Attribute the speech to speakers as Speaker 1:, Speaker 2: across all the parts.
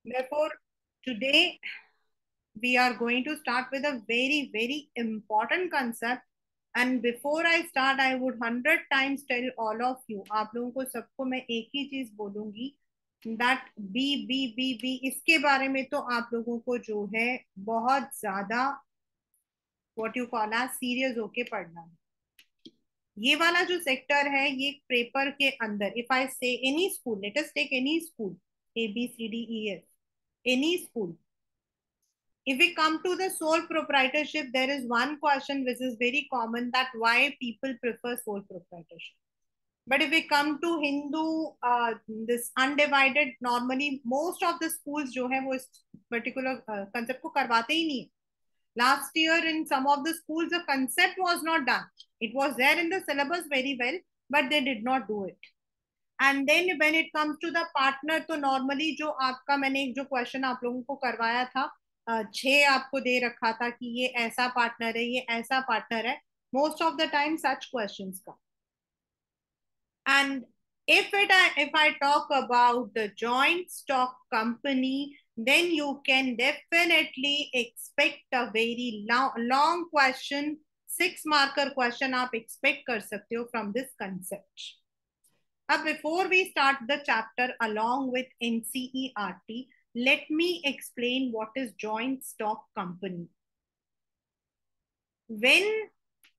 Speaker 1: Therefore, today we are going to start with a very, very important concept. And before I start, I would 100 times tell all of you, आप लोगों को सबको मैं एक ही चीज बोलूंगी, that बी इसके बारे में तो आप लोगों को जो है बहुत ज्यादा व्हाट यू कॉल सीरियस होके पढ़ना है। ये वाला जो सेक्टर है ये पेपर के अंदर, if I say any school, let us take any school, ABCDEF, any school. If we come to the sole proprietorship, there is one question which is very common, that why people prefer sole proprietorship. But if we come to Hindu, this undivided, normally most of the schools जो है वो इस particular concept को करवाते ही नहीं है. Last year in some of the schools the concept was not done. It was there in the syllabus very well, but they did not do it. And then when it comes to the partner, तो normally जो आपका, मैंने एक जो question आप लोगों को करवाया था, 6 आपको दे रखा था कि ये ऐसा पार्टनर है, ये ऐसा पार्टनर है, most of the time such questions का. And if I talk about the joint stock company, then you can definitely expect a very long question, 6 marker question आप expect कर सकते हो from this concept. Before we start the chapter along with NCERT, let me explain what is joint stock company. When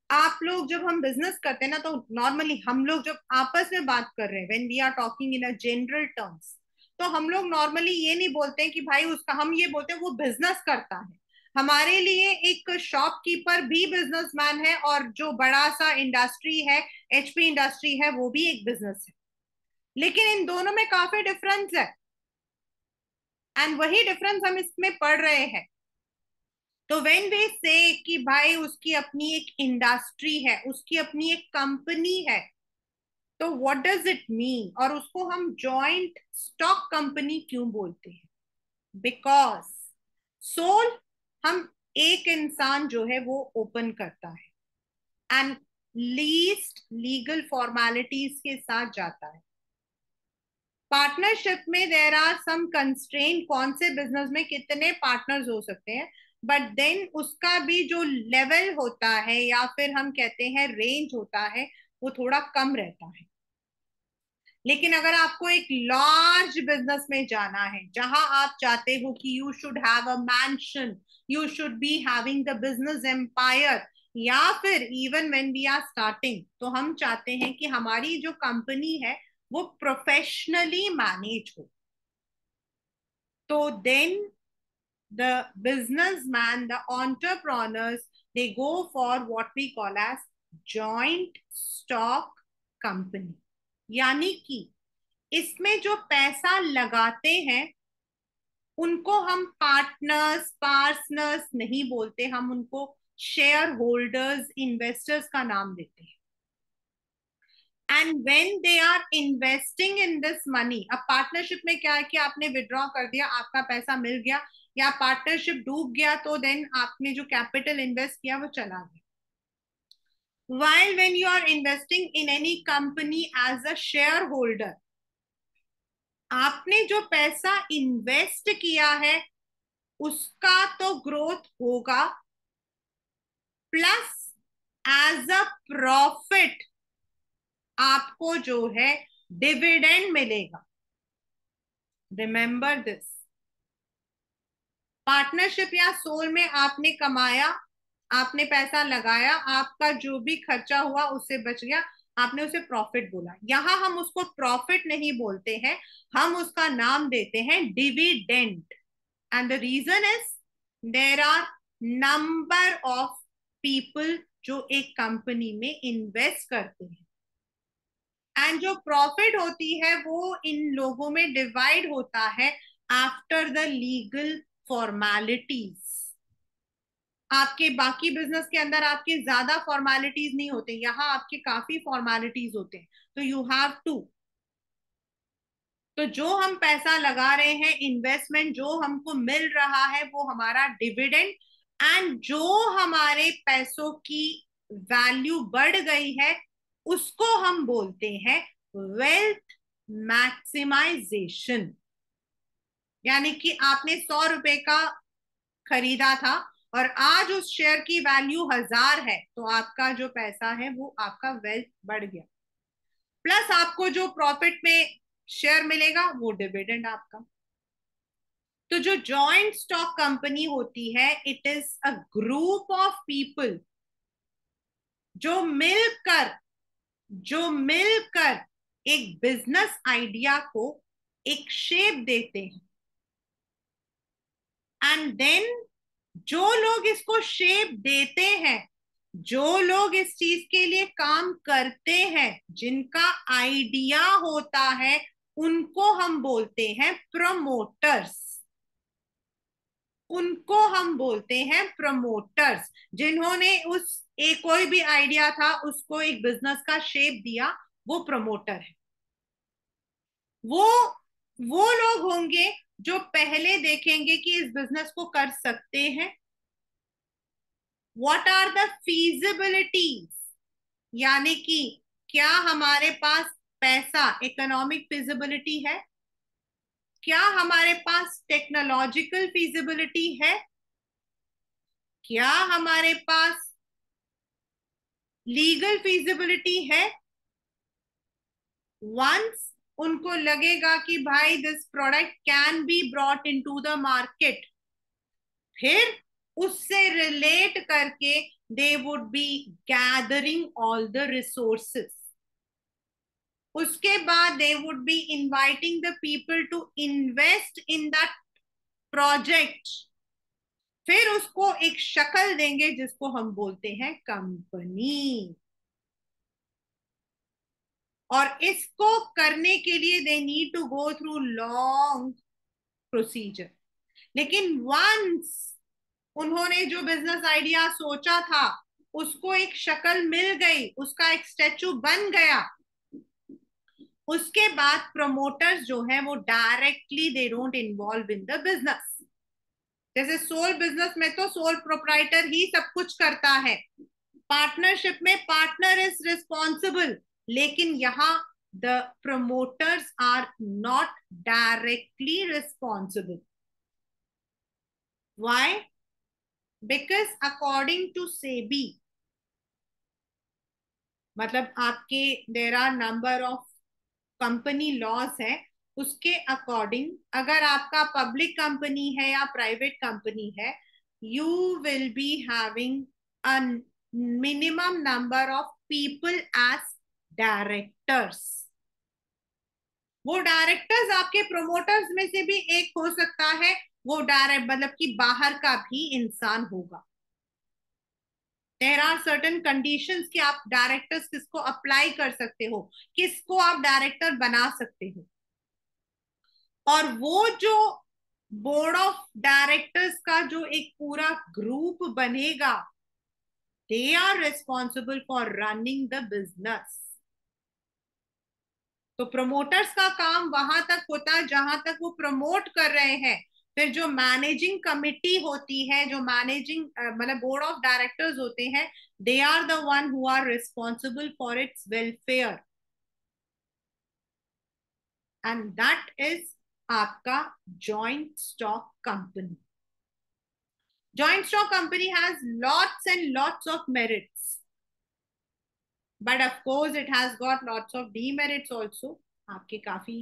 Speaker 1: आप लोग, जब हम business करते हैं ना, तो नॉर्मली हम लोग जब आपस में बात कर रहे हैं, when we are talking in a general terms, तो हम लोग नॉर्मली ये नहीं बोलते हैं कि भाई उसका, हम ये बोलते हैं वो बिजनेस करता है. हमारे लिए एक शॉपकीपर भी बिजनेसमैन है, और जो बड़ा सा इंडस्ट्री है, HP इंडस्ट्री है, वो भी एक बिजनेस है. लेकिन इन दोनों में काफी डिफरेंस है, एंड वही डिफरेंस हम इसमें पढ़ रहे हैं. तो व्हेन वी से कि भाई उसकी अपनी एक इंडस्ट्री है, उसकी अपनी एक कंपनी है, तो व्हाट डज इट मीन, और उसको हम जॉइंट स्टॉक कंपनी क्यों बोलते हैं? बिकॉज सोल, हम एक इंसान जो है वो ओपन करता है एंड लीस्ट लीगल फॉर्मेलिटीज के साथ जाता है. पार्टनरशिप में देर आर सम कंस्ट्रेंट, कौन से बिजनेस में कितने पार्टनर्स हो सकते हैं, बट देन उसका भी जो लेवल होता है, या फिर हम कहते हैं रेंज होता है, वो थोड़ा कम रहता है. लेकिन अगर आपको एक लार्ज बिजनेस में जाना है, जहां आप चाहते हो कि you should have a mansion, you should be having the business empire, या फिर even when we are starting, तो हम चाहते हैं कि हमारी जो कंपनी है वो प्रोफेशनली मैनेज हो, तो then the businessman, the entrepreneurs, they go for what we call as joint stock company. यानी कि इसमें जो पैसा लगाते हैं उनको हम पार्टनर्स नहीं बोलते, हम उनको शेयर होल्डर्स, इन्वेस्टर्स का नाम देते हैं. And when they are investing in this money, अब पार्टनरशिप में क्या है कि आपने विड्रॉ कर दिया, आपका पैसा मिल गया, या पार्टनरशिप डूब गया, तो देन आपने जो कैपिटल इन्वेस्ट किया वो चला गया. while when you are investing in any company as a shareholder, आपने जो पैसा इन्वेस्ट किया है उसका तो ग्रोथ होगा, प्लस एज अ प्रॉफिट आपको जो है डिविडेंड मिलेगा. Remember this. पार्टनरशिप या सोल में आपने कमाया, आपने पैसा लगाया, आपका जो भी खर्चा हुआ उससे बच गया, आपने उसे प्रॉफिट बोला. यहां हम उसको प्रॉफिट नहीं बोलते हैं, हम उसका नाम देते हैं dividend. And the reason is there are number of people जो एक कंपनी में इन्वेस्ट करते हैं, एंड जो प्रॉफिट होती है वो इन लोगों में डिवाइड होता है आफ्टर द लीगल फॉर्मेलिटीज. आपके बाकी बिजनेस के अंदर आपके ज्यादा फॉर्मेलिटीज नहीं होते, यहाँ आपके काफी फॉर्मेलिटीज होते हैं, तो यू हैव टू. तो जो हम पैसा लगा रहे हैं, इन्वेस्टमेंट जो हमको मिल रहा है, वो हमारा डिविडेंड, एंड जो हमारे पैसों की वैल्यू बढ़ गई है उसको हम बोलते हैं वेल्थ मैक्सिमाइजेशन. यानी कि आपने 100 रुपए का खरीदा था और आज उस शेयर की वैल्यू 1000 है, तो आपका जो पैसा है वो आपका वेल्थ बढ़ गया, प्लस आपको जो प्रॉफिट में शेयर मिलेगा वो डिविडेंड आपका। तो जो जॉइंट स्टॉक कंपनी होती है, it is a group of people जो मिलकर जो मिलकर एक बिजनेस आइडिया को एक शेप देते हैं। एंड देन जो लोग इसको शेप देते हैं, जो लोग इस चीज के लिए काम करते हैं, जिनका आइडिया होता है, उनको हम बोलते हैं प्रमोटर्स। उनको हम बोलते हैं प्रमोटर्स, जिन्होंने उस एक कोई भी आइडिया था उसको एक बिजनेस का शेप दिया, वो प्रमोटर है। वो वो लोग होंगे जो पहले देखेंगे कि इस बिजनेस को कर सकते हैं, व्हाट आर द फीजिबिलिटीज, यानी कि क्या हमारे पास पैसा, इकोनॉमिक फिजिबिलिटी है, क्या हमारे पास टेक्नोलॉजिकल फिजिबिलिटी है, क्या हमारे पास लीगल फिजिबिलिटी है। वंस उनको लगेगा कि भाई this product can be brought into the market, फिर उससे रिलेट करके they would be gathering all the resources. उसके बाद they would be inviting the people to invest in that project, फिर उसको एक शक्ल देंगे जिसको हम बोलते हैं कंपनी। और इसको करने के लिए they need to go through long procedure. लेकिन वंस उन्होंने जो बिजनेस आइडिया सोचा था उसको एक शक्ल मिल गई, उसका एक स्टैचू बन गया, उसके बाद प्रमोटर्स जो है वो directly they don't involve in the business. जैसे सोल बिजनेस में तो सोल प्रोप्राइटर ही सब कुछ करता है, पार्टनरशिप में पार्टनर इज रिस्पॉन्सिबल, लेकिन यहाँ the promoters are not directly responsible. Why? Because according to SEBI, मतलब आपके there are number of company laws है, उसके अकॉर्डिंग अगर आपका पब्लिक कंपनी है या प्राइवेट कंपनी है, you will be having a minimum number of people as directors. वो डायरेक्टर्स आपके प्रोमोटर्स में से भी एक हो सकता है, वो डायरेक्ट मतलब कि बाहर का भी इंसान होगा। देर आर सर्टन कंडीशंस कि आप डायरेक्टर्स किसको अप्लाई कर सकते हो, किसको आप डायरेक्टर बना सकते हो। और वो जो बोर्ड ऑफ डायरेक्टर्स का जो एक पूरा ग्रुप बनेगा, they are responsible for running the business. तो प्रमोटर्स का काम वहां तक होता है जहां तक वो प्रमोट कर रहे हैं। फिर जो मैनेजिंग कमिटी होती है, जो मैनेजिंग मतलब बोर्ड ऑफ डायरेक्टर्स होते हैं, they are the one who are responsible for its welfare, and that is आपका joint stock company. Joint stock company has lots and lots of merits, but of course it has got lots of demerits also. आपके काफी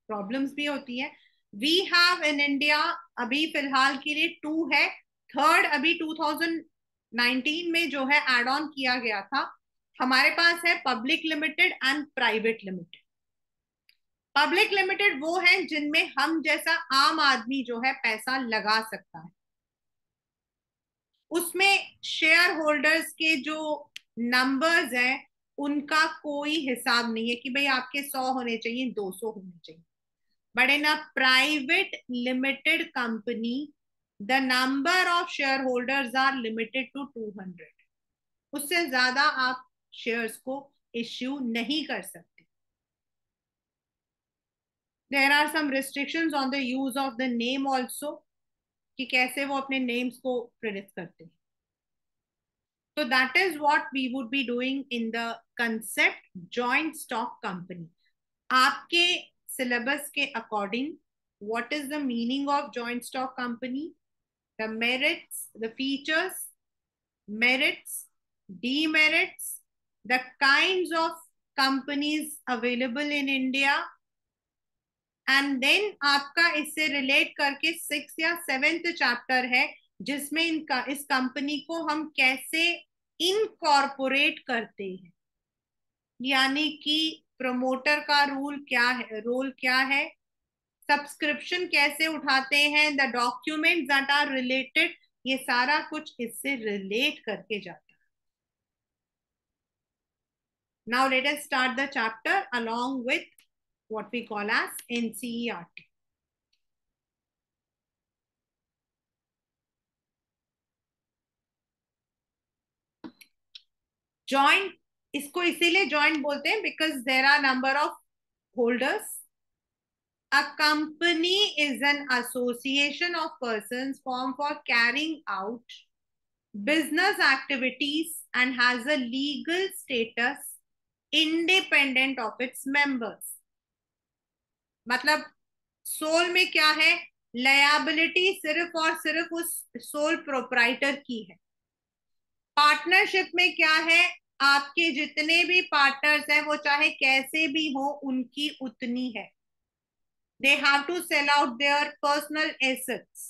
Speaker 1: problems भी होती है। We have in India अभी फिलहाल के लिए टू है, थर्ड अभी 2019 में जो है एड ऑन किया गया था। हमारे पास है public limited and private limited. Public limited वो है जिनमें हम जैसा आम आदमी जो है पैसा लगा सकता है। उसमें शेयर होल्डर्स के जो नंबर्स हैं उनका कोई हिसाब नहीं है कि भाई आपके 100 होने चाहिए, 200 होने चाहिए। But in a private limited company the number of share holders are limited to 200। उससे ज्यादा आप शेयर्स को इश्यू नहीं कर सकते। There are some restrictions on the use of the name also, कि कैसे वो अपने नेम्स को प्रेरित करते हैं। So that is what we would be doing in the concept joint stock company. आपके सिलेबस के according what is the meaning of joint stock company, the merits, the features, merits, demerits, the kinds of companies available in India, and then आपका इससे relate करके 6th या 7th chapter है जिसमें इनका इस कंपनी को हम कैसे इनकॉर्पोरेट करते हैं, यानी कि प्रमोटर का रोल क्या है, सब्सक्रिप्शन कैसे उठाते हैं, the document that are related, ये सारा कुछ इससे रिलेट करके जाता है. Now let us start the chapter along with what we call as NCERT. Joint, इसको इसीलिए joint बोलते हैं because there are number of holders. A company is an association of persons formed for carrying out business activities and has a legal status independent of its members. मतलब soul में क्या है, liability सिर्फ और सिर्फ उस सोल प्रोप्राइटर की है. पार्टनरशिप में क्या है, आपके जितने भी पार्टनर्स हैं वो चाहे कैसे भी हो उनकी उतनी है. They have to sell out their personal assets.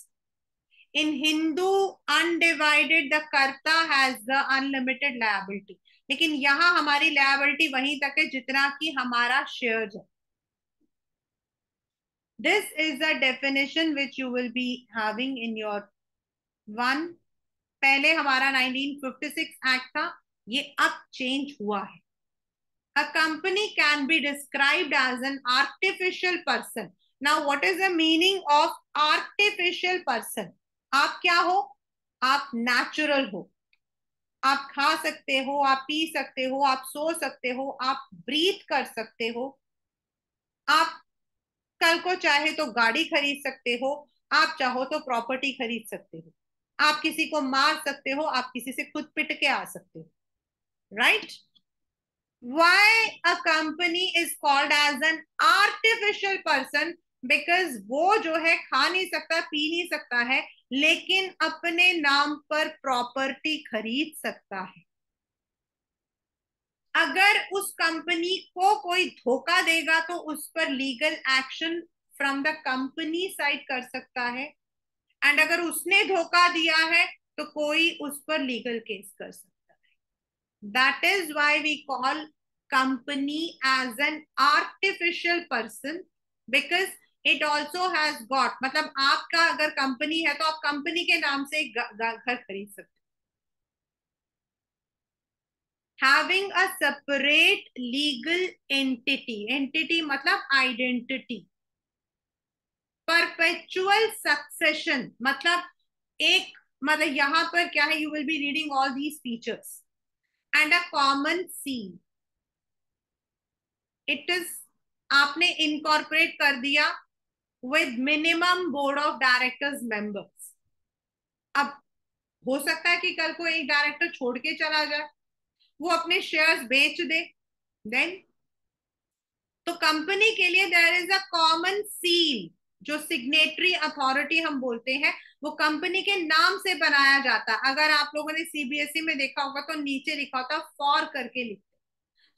Speaker 1: In Hindu undivided the karta has the unlimited liability, लेकिन यहां हमारी लायबिलिटी वहीं तक है जितना कि हमारा शेयर है. This is the definition which you will be having in your one. पहले हमारा 1956 एक्ट था, ये अब चेंज हुआ है. A company can be described as an artificial person. Now what is the meaning of artificial person? आप क्या हो, आप नेचुरल हो, आप खा सकते हो, आप पी सकते हो, आप सो सकते हो, आप ब्रीथ कर सकते हो, आप कल को चाहे तो गाड़ी खरीद सकते हो, आप चाहो तो प्रॉपर्टी खरीद सकते हो, आप किसी को मार सकते हो, आप किसी से खुद पिट के आ सकते हो. Right? Why a company is called as an artificial person? Because वो जो है खा नहीं सकता, पी नहीं सकता है, लेकिन अपने नाम पर प्रॉपर्टी खरीद सकता है. अगर उस कंपनी को कोई धोखा देगा तो उस पर legal action from the company side कर सकता है, एंड अगर उसने धोखा दिया है तो कोई उस पर लीगल केस कर सकता है. That is why we call company as an artificial person, because it also has got, मतलब आपका अगर कंपनी है तो आप कंपनी के नाम से एक घर खरीद सकते. Having a separate legal entity मतलब identity. Perpetual succession मतलब एक, मतलब यहां पर क्या है, you will be reading all these features. And a common seal. It is, आपने incorporate कर दिया with minimum board of directors members. अब हो सकता है कि कल को एक डायरेक्टर छोड़ के चला जाए, वो अपने शेयर्स बेच दे, देन तो कंपनी के लिए there is a common seal, जो सिग्नेटरी अथॉरिटी हम बोलते हैं, वो कंपनी के नाम से बनाया जाता है. अगर आप लोगों ने सीबीएसई में देखा होगा तो नीचे लिखा होता फॉर करके लिखते.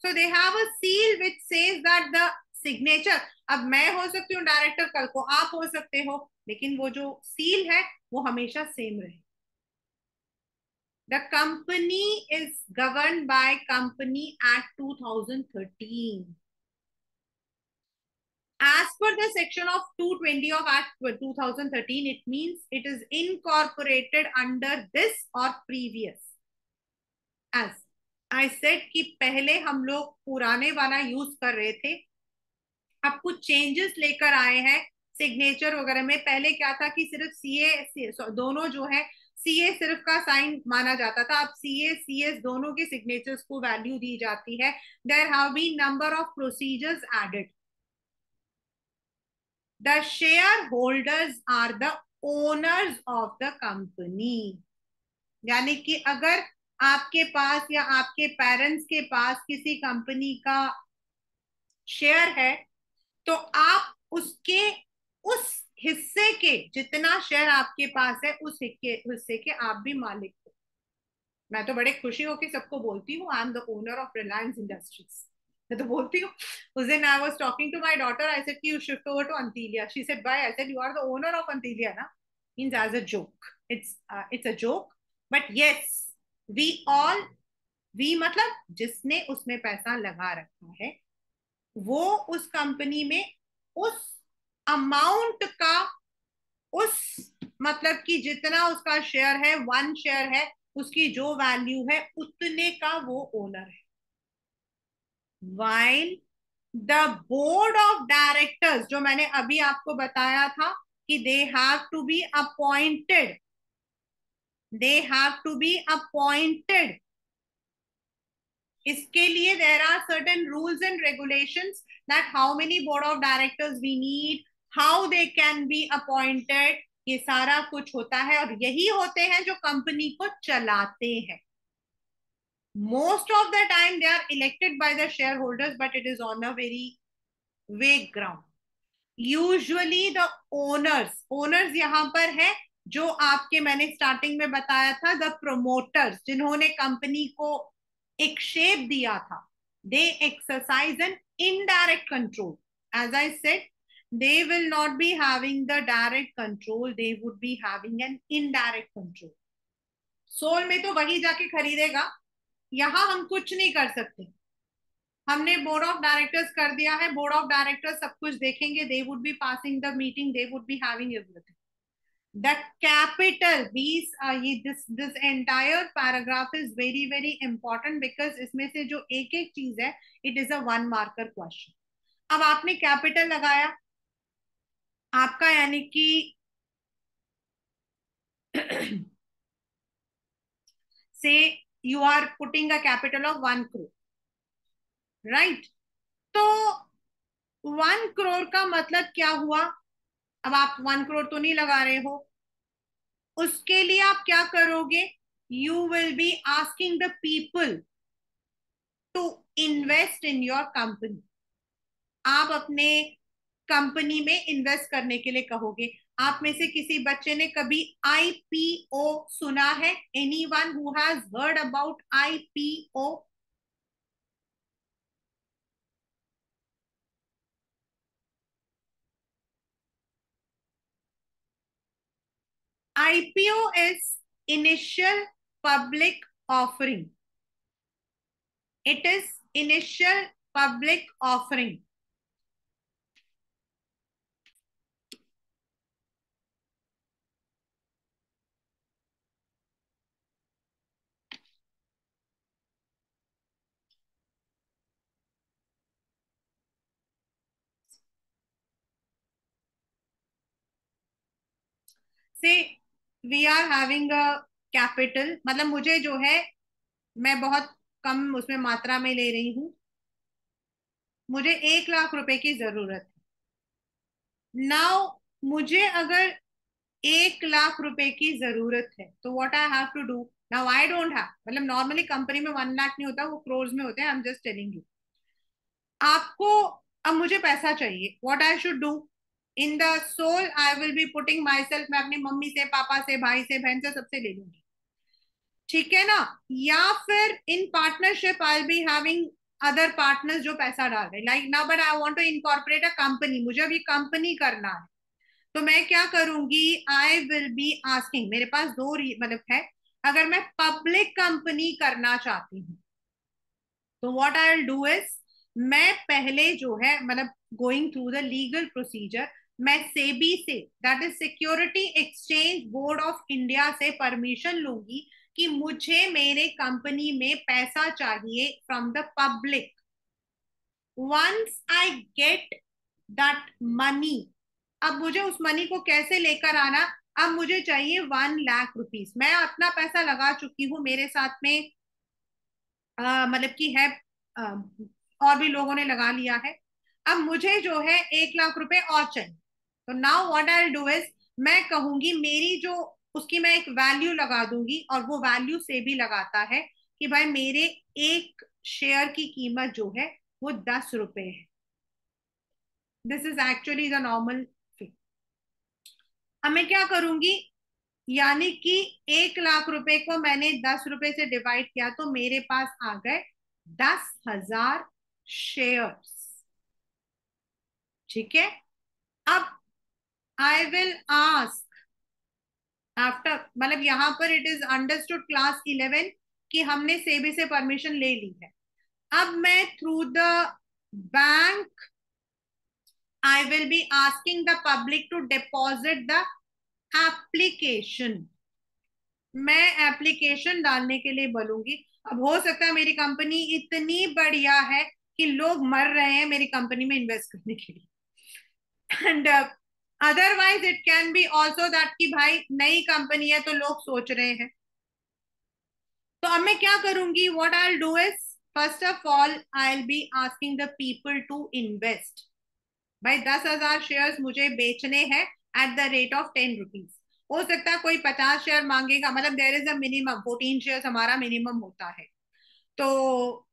Speaker 1: So they have a seal which says that the signature, अब मैं हो सकती हूँ डायरेक्टर, कल को आप हो सकते हो, लेकिन वो जो सील है वो हमेशा सेम रहे. The company is governed by Company Act 2013. As per the section of 220 of Act 2013, it means it is incorporated under this or previous. As I said कि पहले हम लोग पुराने वाला यूज कर रहे थे, अब कुछ चेंजेस लेकर आए हैं सिग्नेचर वगैरह में. पहले क्या था कि सिर्फ सीए दोनों जो है, सीए सिर्फ का साइन माना जाता था, अब सीए सीएस दोनों के सिग्नेचर्स को वैल्यू दी जाती है. There have been number of procedures added. The share holders are the owners of the company, यानी कि अगर आपके पास या आपके पेरेंट्स के पास किसी कंपनी का शेयर है तो आप उसके उस हिस्से के जितना शेयर आपके पास है उस हिस्से के आप भी मालिक हो। मैं तो बड़े खुशी होकर सबको बोलती हूँ, I am the owner of Reliance Industries. मैं तो बोलती हूँ। उस दिन I was talking to my daughter, I said कि you shift over to Antilia, she said why, I said you are the owner of Antilia ना, means as a joke, it's a joke, but yes, we all, we मतलब जिसने उसमें पैसा लगा रखा है वो उस कंपनी में उस अमाउंट का, उस मतलब कि जितना उसका शेयर है, वन शेयर है, उसकी जो वैल्यू है उतने का वो ओनर है। While the board of directors, जो मैंने अभी आपको बताया था कि they have to be appointed, they have to be appointed, इसके लिए there are certain rules and regulations that how many board of directors we need, how they can be appointed, ये सारा कुछ होता है और यही होते हैं जो कंपनी को चलाते हैं। Most of the time they are elected by the shareholders, but it is on a very vague ground. Usually the owners यहां पर है जो आपके, मैंने स्टार्टिंग में बताया था, द प्रोमोटर्स, जिन्होंने कंपनी को एक शेप दिया था, they exercise an indirect control. As I said, they will not be having the direct control, they would be having an indirect control. Sole में तो वही जाके खरीदेगा, यहां हम कुछ नहीं कर सकते। हमने बोर्ड ऑफ डायरेक्टर्स कर दिया है, बोर्ड ऑफ डायरेक्टर्स सब कुछ देखेंगे, they would be passing the meeting, they would be having everything. The capital बीस, ये this entire paragraph is very very important because इसमें से जो एक एक चीज है, it is a one marker question. अब आपने कैपिटल लगाया आपका, यानी कि say you are putting a capital of 1 crore, right? तो 1 crore का मतलब क्या हुआ? अब आप 1 crore तो नहीं लगा रहे हो, उसके लिए आप क्या करोगे? You will be asking the people to invest in your company. आप अपने कंपनी में इन्वेस्ट करने के लिए कहोगे। आप में से किसी बच्चे ने कभी आईपीओ सुना है? Any one who has heard about IPO? IPO is initial public offering. It is initial public offering. Say we are having a capital, मतलब मुझे जो है, मैं बहुत कम उसमें मात्रा में ले रही हूँ, मुझे 1 लाख रुपए की जरूरत है। नाउ मुझे अगर 1 लाख रुपए की जरूरत है तो what I have to do? Now I don't have, मतलब नॉर्मली कंपनी में 1 लाख नहीं होता, वो क्रोर्स में होते हैं, I am just telling you. आपको, अब मुझे पैसा चाहिए, what I should do? In the sole I will be putting my self, मैं अपनी मम्मी से, पापा से, भाई से, बहन से, सबसे ले लूंगी, ठीक है ना? या फिर in partnership I will be having other partners जो पैसा डाल रहे, like now but I want to incorporate a company, मुझे अभी कंपनी करना है, तो मैं क्या करूंगी? आई विल बी आस्किंग, मेरे पास दो मतलब है, अगर मैं पब्लिक कंपनी करना चाहती हूँ तो what I will do is, मैं पहले जो है, मतलब going through the legal procedure, मैं सेबी से, that is security exchange board of India से परमिशन लूंगी कि मुझे मेरे कंपनी में पैसा चाहिए from the public. Once I get that money, अब मुझे उस मनी को कैसे लेकर आना? अब मुझे चाहिए 1 लाख रुपीज, मैं अपना पैसा लगा चुकी हूँ, मेरे साथ में मतलब कि है, अ, और भी लोगों ने लगा लिया है। अब मुझे जो है 1 लाख रुपए और चाहिए, तो now what I do is, मैं कहूंगी मेरी जो, उसकी मैं एक वैल्यू लगा दूंगी, और वो वैल्यू से भी लगाता है कि भाई मेरे एक शेयर की कीमत जो है वो 10 रुपए है। This is actually the normal fee. अब मैं क्या करूंगी, यानी कि 1 लाख रुपए को मैंने 10 रुपए से डिवाइड किया तो मेरे पास आ गए 10,000 शेयर्स। ठीक है। अब आई विल आस्क आफ्टर, मतलब यहां पर इट इज अंडरस्टूड क्लास 11 कि हमने सेबी से परमिशन ले ली है। अब मैं through the bank I will be asking the public to deposit the application. मैं एप्लीकेशन डालने के लिए बोलूंगी। अब हो सकता है मेरी कंपनी इतनी बढ़िया है कि लोग मर रहे हैं मेरी कंपनी में इन्वेस्ट करने के लिए, and otherwise it can B also that कि भाई नई कंपनी है तो लोग सोच रहे हैं। तो अब मैं क्या करूंगी, what I will do is, first of all I will be asking the people to invest. भाई 10,000 शेयर्स मुझे बेचने हैं at the rate of 10 rupees. हो सकता है कोई 50 शेयर मांगेगा, मतलब there is a minimum 14 shares हमारा मिनिमम होता है। तो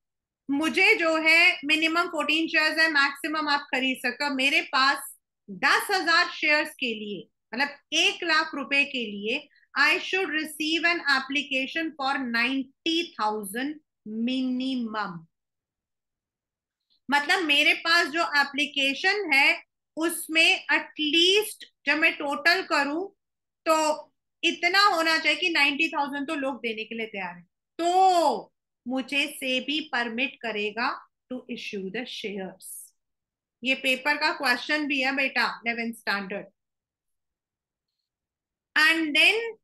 Speaker 1: मुझे जो है मिनिमम 14 शेयर्स है, मैक्सिमम आप खरीद सकते हो। मेरे पास 10,000 शेयर्स के लिए, मतलब 1 लाख रुपए के लिए, I should receive an application for 90,000 minimum. मतलब मेरे पास जो एप्लीकेशन है उसमें एटलीस्ट जब मैं टोटल करूं तो इतना होना चाहिए कि 90,000 तो लोग देने के लिए तैयार है, तो मुझे सेबी परमिट करेगा टू इश्यू द शेयर्स। ये पेपर का क्वेश्चन भी है बेटा, 11th स्टैंडर्ड। एंड देन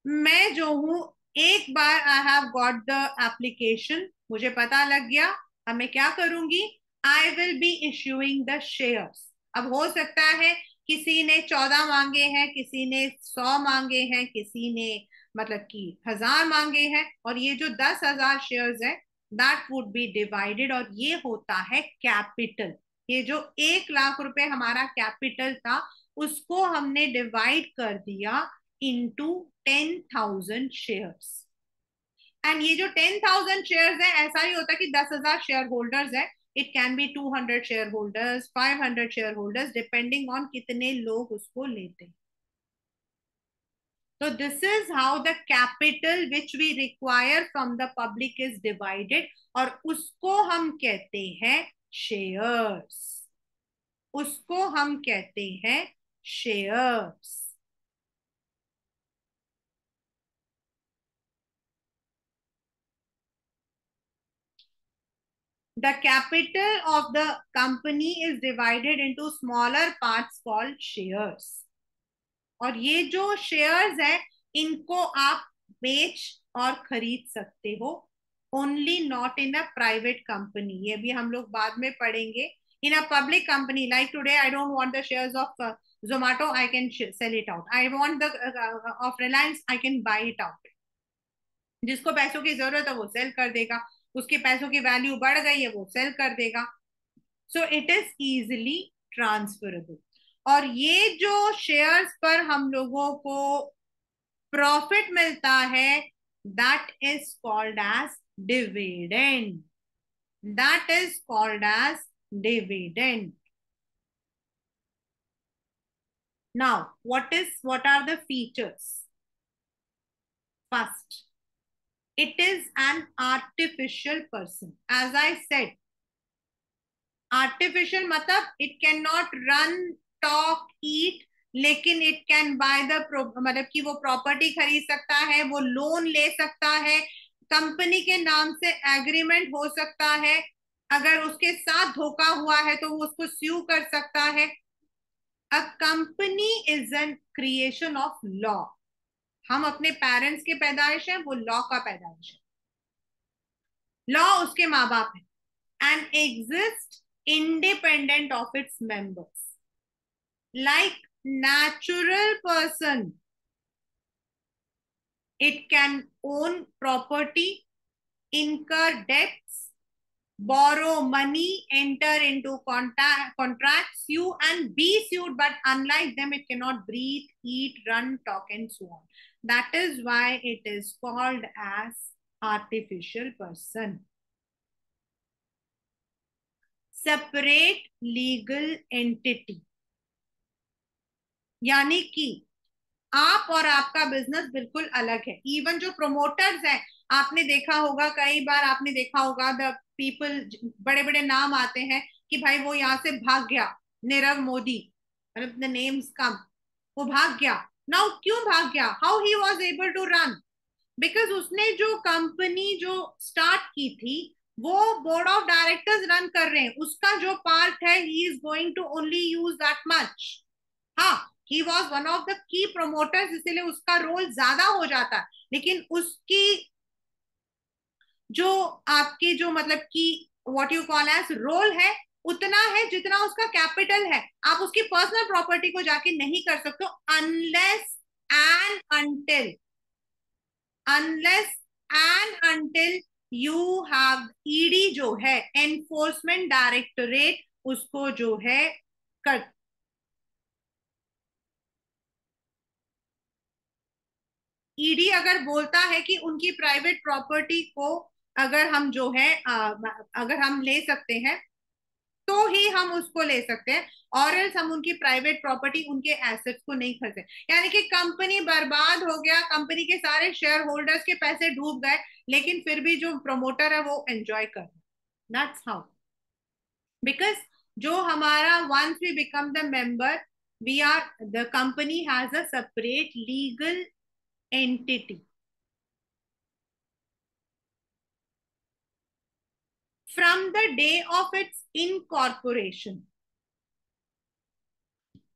Speaker 1: मैं जो हूं, एक बार I have got the application, मुझे पता लग गया, अब मैं क्या करूंगी, I will be issuing the shares. अब हो सकता है किसी ने 14 मांगे हैं, किसी ने 100 मांगे हैं, किसी ने मतलब कि 1,000 मांगे हैं, और ये जो 10,000 शेयर्स है दैट वुड बी डिवाइडेड, और ये होता है कैपिटल। ये जो 1 लाख रुपए हमारा कैपिटल था उसको हमने डिवाइड कर दिया इंटू 10,000 शेयर्स। एंड ये जो 10,000 शेयर्स है, ऐसा ही होता है कि 10,000 शेयर होल्डर्स है। It can be 200 share holders, 500 share holders, depending on कितने लोग उसको लेते हैं। तो this is how the capital which we require from the public is divided, और उसको हम कहते हैं शेयर्स। उसको हम कहते हैं shares. The capital of the company is divided into smaller parts called shares. और ये जो शेयर्स है इनको आप बेच और खरीद सकते हो, only not in a private company. ये भी हम लोग बाद में पढ़ेंगे। In a public company like today I don't want the shares of Zomato, I can sell it out. I want the of Reliance, I can buy it out. जिसको पैसों की जरूरत है वो सेल कर देगा, उसके पैसों की वैल्यू बढ़ गई है वो सेल कर देगा। So it is easily transferable. और ये जो शेयर्स पर हम लोगों को प्रॉफिट मिलता है that is called as dividend. That is called as dividend. Now what are the features? First, it is an artificial person. As I said, artificial मतलब it can not run, talk, eat, लेकिन it can by the, मतलब कि वो property खरीद सकता है, वो loan ले सकता है, कंपनी के नाम से एग्रीमेंट हो सकता है, अगर उसके साथ धोखा हुआ है तो वो उसको स्यू कर सकता है। A company is an creation of law. हम अपने पेरेंट्स के पैदाइश हैं, वो लॉ का पैदाइश है। लॉ उसके माँ बाप है and exist independent of its members. Like natural person, it can own property, incur debts, borrow money, enter into contracts, sue and be sued, but unlike them, it cannot breathe, eat, run, talk, and so on. That is why it is called as artificial person. Separate legal entity, यानी कि आप और आपका business बिल्कुल अलग है। Even जो promoters हैं, आपने देखा होगा, कई बार आपने देखा होगा, द पीपल, बड़े बड़े नाम आते हैं कि भाई वो यहाँ से भाग गया, नीरव मोदी, मतलब द नेम्स कम, वो भाग गया। नाउ क्यों भाग गया? How he was able to run? Because उसने जो कंपनी जो स्टार्ट की थी, वो बोर्ड ऑफ डायरेक्टर्स रन कर रहे हैं, उसका जो पार्ट है he is going to only use that much. हाँ, he was one of the key promoters, इसीलिए उसका रोल ज्यादा हो जाता है, लेकिन उसकी जो आपके जो मतलब कि what you call as role है, उतना है जितना उसका कैपिटल है। आप उसकी पर्सनल प्रॉपर्टी को जाके नहीं कर सकते, unless and until, unless and until you have ED जो है, एनफोर्समेंट डायरेक्टोरेट, उसको जो है कर, ईडी अगर बोलता है कि उनकी प्राइवेट प्रॉपर्टी को अगर हम जो है अगर हम ले सकते हैं, तो ही हम उसको ले सकते हैं, और एल्स हम उनकी प्राइवेट प्रॉपर्टी, उनके एसेट्स को नहीं खरीदे। यानी कि कंपनी बर्बाद हो गया, कंपनी के सारे शेयर होल्डर्स के पैसे डूब गए, लेकिन फिर भी जो प्रमोटर है वो एंजॉय कर रहा है। दैट्स हाउ, बिकॉज जो हमारा once we become the member, we are, the company has a separate legal entity from the day of its incorporation.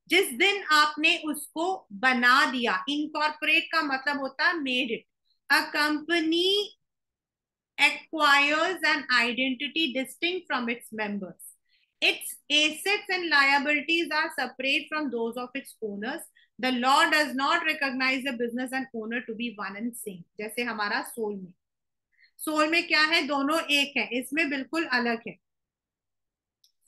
Speaker 1: जिस दिन आपने उसको बना दिया, इनकॉर्पोरेट का मतलब होता है made it. A company acquires an identity distinct from its members. Its assets and liabilities are separate from those of its owners. The law does not recognize a business and owner to be one and same. जैसे हमारा soul में, soul में क्या है, दोनों एक है, इसमें बिल्कुल अलग है।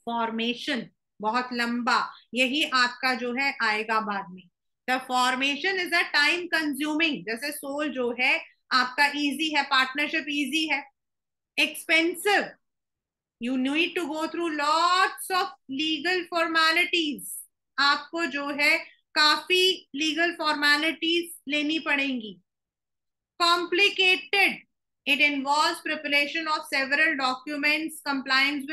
Speaker 1: फॉर्मेशन बहुत लंबा, यही आपका जो है आएगा बाद में। The formation is a time consuming, जैसे सोल जो है आपका इजी है, पार्टनरशिप इजी है। Expensive, you need to go through lots of legal formalities, आपको जो है काफी लीगल फॉर्मेलिटीज लेनी पड़ेंगी। Complicated, it involves preparation of several documents, compliance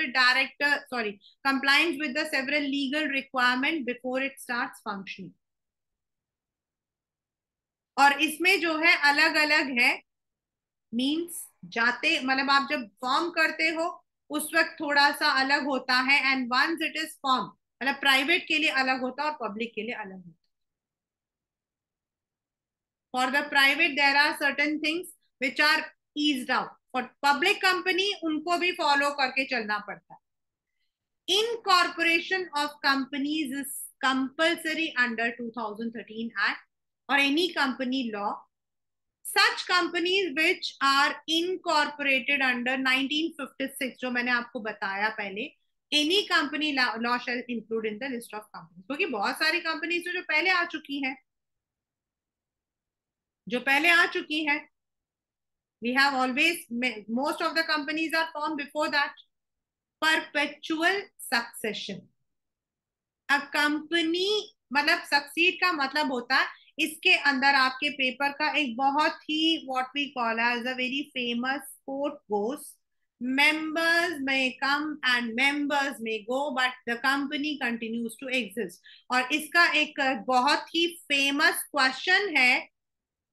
Speaker 1: with the several legal requirement before it starts functioning। और इसमें जो है अलग अलग है, मींस जाते मतलब आप जब फॉर्म करते हो उस वक्त थोड़ा सा अलग होता है, and once it is form, मतलब प्राइवेट के लिए अलग होता है और पब्लिक के लिए अलग होता है। For the private there are certain things which are eased out, for public company उनको भी फॉलो करके चलना पड़ता है। Incorporation of companies is compulsory under 2013 Act or any company law. Such companies which are incorporated under 1956, जो मैंने आपको बताया पहले, any company law shall include in the list of companies, क्योंकि बहुत सारी कंपनीज जो पहले आ चुकी हैं, जो पहले आ चुकी हैं, we have always, most of the companies are formed before that। perpetual succession, a company, मतलब सक्सीड का मतलब होता है इसके अंदर आपके पेपर का एक बहुत ही what we call as a very famous quote goes, members may come and members may go but the company continues to exist। और इसका एक बहुत ही फेमस क्वेश्चन है,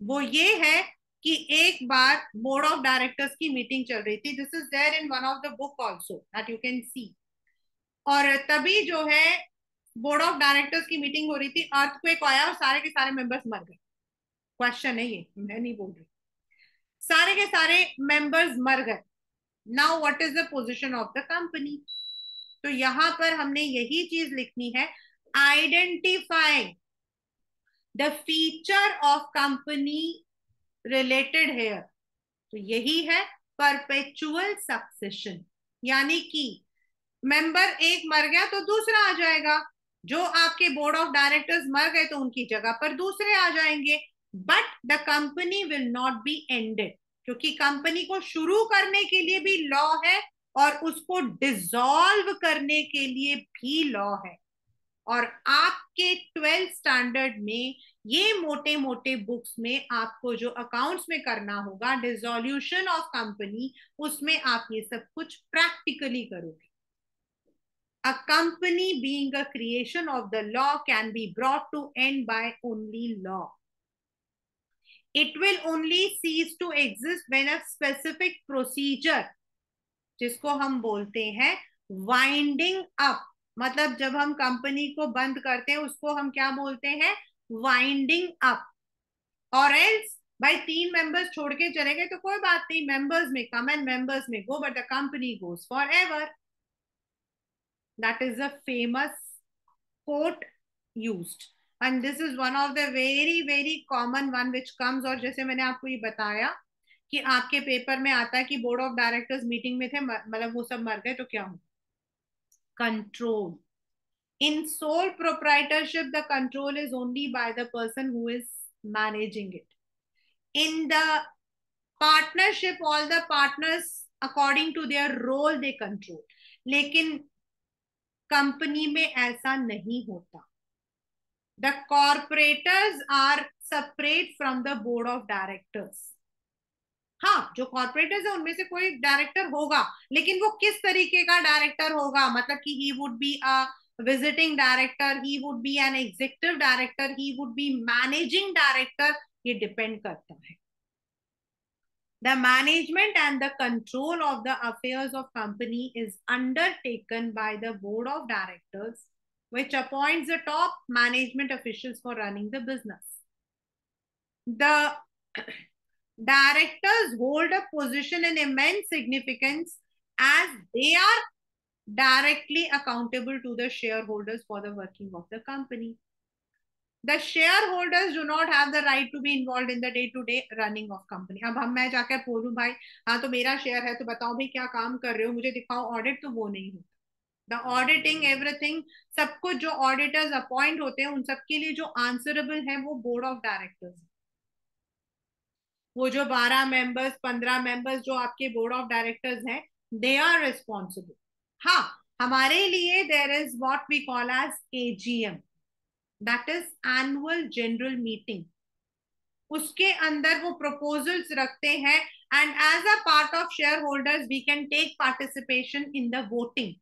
Speaker 1: वो ये है कि एक बार बोर्ड ऑफ डायरेक्टर्स की मीटिंग चल रही थी, this is there in one of the book also that you can see, और तभी जो है बोर्ड ऑफ डायरेक्टर्स की मीटिंग हो रही थी, अर्थक्वेक आया और सारे के सारे मेंबर्स मर गए। क्वेश्चन है ये, मैं नहीं बोल रही, सारे के सारे मेंबर्स मर गए। Now what is the position of the company? तो यहां पर हमने यही चीज लिखनी है, identify the feature of company related here. तो यही है परपेचुअल सक्सेशन, यानी कि मेंबर एक मर गया तो दूसरा आ जाएगा, जो आपके बोर्ड ऑफ डायरेक्टर्स मर गए तो उनकी जगह पर दूसरे आ जाएंगे, but the company will not be ended, क्योंकि कंपनी को शुरू करने के लिए भी लॉ है और उसको डिसॉल्व करने के लिए भी लॉ है। और आपके 12th स्टैंडर्ड में ये मोटे मोटे बुक्स में आपको जो अकाउंट्स में करना होगा, डिसोल्यूशन ऑफ कंपनी, उसमें आप ये सब कुछ प्रैक्टिकली करोगे. A company being a creation of the law can be brought to end by only law. It will only cease to exist when a specific procedure, जिसको हम बोलते हैं वाइंडिंग अप, मतलब जब हम कंपनी को बंद करते हैं उसको हम क्या बोलते हैं, वाइंडिंग अप. और एल्स भाई 3 मेंबर्स छोड़ के चले गए तो कोई बात नहीं, मेंबर्स में कम and members may go, but the company goes forever. That is a famous quote used, and this is one of the very very common one which comes. और जैसे मैंने आपको ये बताया कि आपके पेपर में आता है कि बोर्ड ऑफ डायरेक्टर्स मीटिंग में थे, मतलब वो सब मर गए तो क्या हो, control. In sole proprietorship, the control is only by the person who is managing it. In the partnership, all the partners, according to their role, they control. लेकिन कंपनी में ऐसा नहीं होता. The corporators are separate from the board of directors. हाँ, जो corporators है उनमें से कोई डायरेक्टर होगा, लेकिन वो किस तरीके का डायरेक्टर होगा, मतलब कि he would be a visiting director, he would be an executive director, he would be managing director, ये डिपेंड करता है. The management and the control of the affairs of company is undertaken by the board of directors, which appoints the top management officials for running the business. The directors hold a position in immense significance as they are directly accountable to the shareholders for the working of the company. The shareholders do not have the right to be involved in the day to day running of company. अब हम मैं जाकर बोलूं भाई हाँ तो मेरा share है तो बताओ भाई क्या काम कर रहे हो, मुझे दिखाओ ऑडिट, तो वो नहीं होता. द ऑडिटिंग एवरीथिंग, सब कुछ जो ऑडिटर्स अपॉइंट होते हैं उन सबके लिए जो आंसरेबल है वो बोर्ड ऑफ डायरेक्टर्स. वो जो 12 मेंबर्स 15 मेंबर्स जो आपके बोर्ड ऑफ डायरेक्टर्स हैं, दे आर रिस्पॉन्सिबल. हाँ, हमारे लिए there is what we call as AGM, that is annual general meeting. उसके अंदर वो प्रपोजल्स रखते हैं and as a part of share holders we can take participation in the voting.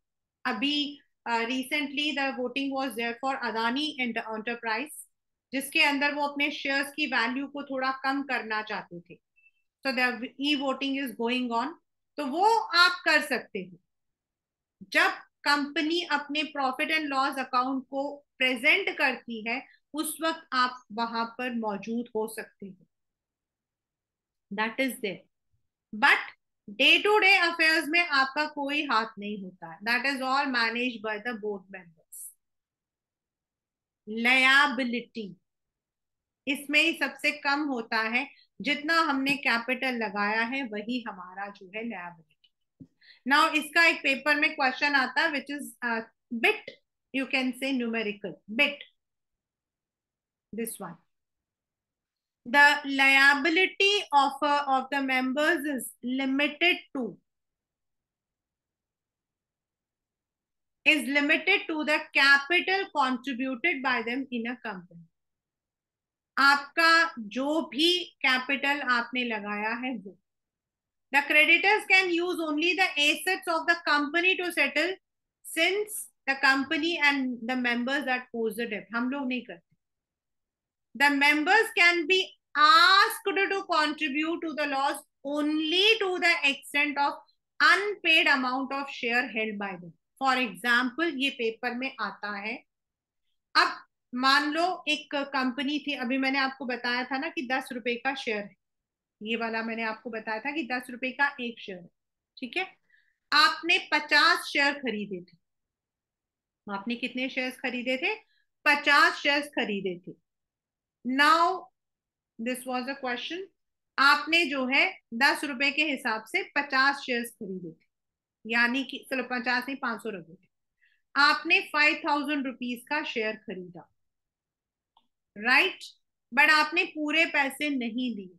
Speaker 1: अभी recently the voting was there for Adani Enterprise, जिसके अंदर वो अपने शेयर्स की वैल्यू को थोड़ा कम करना चाहते थे. So the e voting is going on, तो वो आप कर सकते हो. जब कंपनी अपने प्रॉफिट एंड लॉस अकाउंट को प्रेजेंट करती है उस वक्त आप वहां पर मौजूद हो सकते हो. That is there, but day to day affairs में आपका कोई हाथ नहीं होता है. That is all manage by the board members. Liability, इसमें ही सबसे कम होता है. जितना हमने कैपिटल लगाया है वही हमारा जो है लयाबिलिटी. नाउ इसका एक पेपर में क्वेश्चन आता है which is bit, you can से numerical bit, this one. The liability of the members is limited to the capital contributed by them in a company. आपका जो भी कैपिटल आपने लगाया है वो. The creditors can use only the assets of the company to settle, since the company and the members that owes the debt. हम लोग नहीं करते. The members can be asked to contribute to the loss only to the extent of unpaid amount of share held by them. For example, ये paper में आता है. अब मान लो एक कंपनी थी, अभी मैंने आपको बताया था ना कि 10 रुपए का शेयर है, ये वाला मैंने आपको बताया था कि 10 रुपए का एक शेयर है. ठीक है, आपने 50 शेयर खरीदे थे. आपने कितने शेयर्स खरीदे थे, 50 शेयर्स खरीदे थे. Now this was a question, आपने जो है 10 रुपए के हिसाब से 50 शेयर्स खरीदे थे, यानी कि चलो 50 नहीं 500 रखे थे. आपने 5000 रुपीज का शेयर खरीदा, राइट, बट आपने पूरे पैसे नहीं दिए.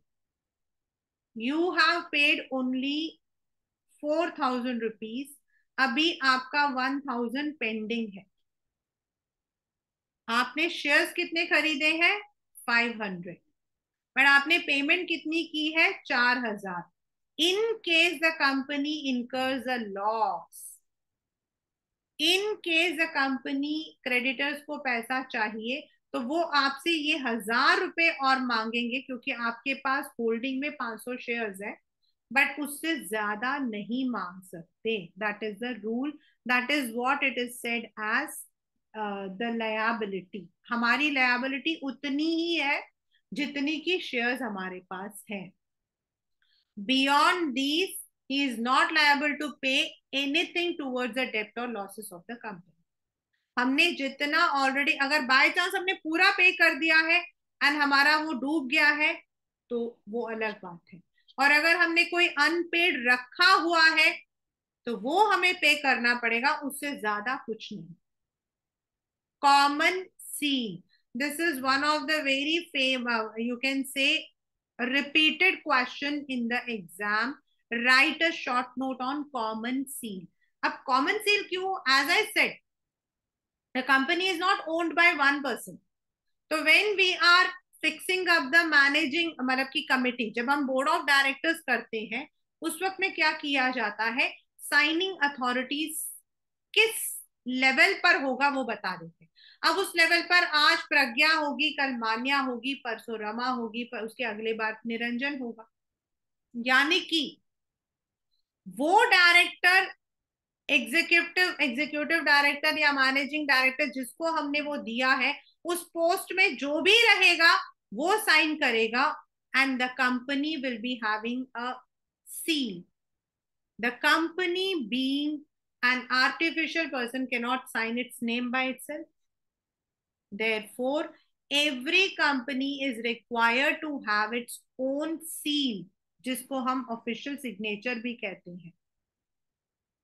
Speaker 1: You have paid only 4000 rupees. अभी आपका 1000 पेंडिंग है. आपने शेयर्स कितने खरीदे हैं, 500, बट आपने पेमेंट कितनी की है? 4000। In case the company incurs a loss, in case the company creditors को पैसा चाहिए, तो वो आपसे ये 1000 रुपए और मांगेंगे, क्योंकि आपके पास होल्डिंग में 500 शेयर्स है, बट उससे ज्यादा नहीं मांग सकते। That is the rule, that is what it is said as the liability. हमारी लायबिलिटी उतनी ही है जितनी की शेयर्स हमारे पास है। Beyond these he is not liable to pay anything towards the डेप्ट और लॉसेस ऑफ द कंपनी। हमने जितना ऑलरेडी, अगर बाय चांस हमने पूरा पे कर दिया है एंड हमारा वो डूब गया है, तो वो अलग बात है। और अगर हमने कोई अनपेड रखा हुआ है तो वो हमें पे करना पड़ेगा, उससे ज्यादा कुछ नहीं। Common seal, this is one of the very famous, you can say repeated question in the exam. Write a short note on common seal. अब common seal क्यों? As I said, the company is not owned by one person. तो when we are fixing up the managing, मतलब की committee, जब हम board of directors करते हैं, उस वक्त में क्या किया जाता है? साइनिंग अथॉरिटीज किस लेवल पर होगा वो बता देते हैं। अब उस लेवल पर आज प्रज्ञा होगी, कल मान्या होगी, परसों रमा होगी, पर उसके अगले बार निरंजन होगा। यानी कि वो डायरेक्टर, एग्जीक्यूटिव एग्जीक्यूटिव डायरेक्टर या मैनेजिंग डायरेक्टर जिसको हमने वो दिया है, उस पोस्ट में जो भी रहेगा वो साइन करेगा, and the company will be having a seal. The company being an artificial person cannot sign its name by itself. Therefore, every company is required to have its own seal, जिसको हम official signature भी कहते हैं।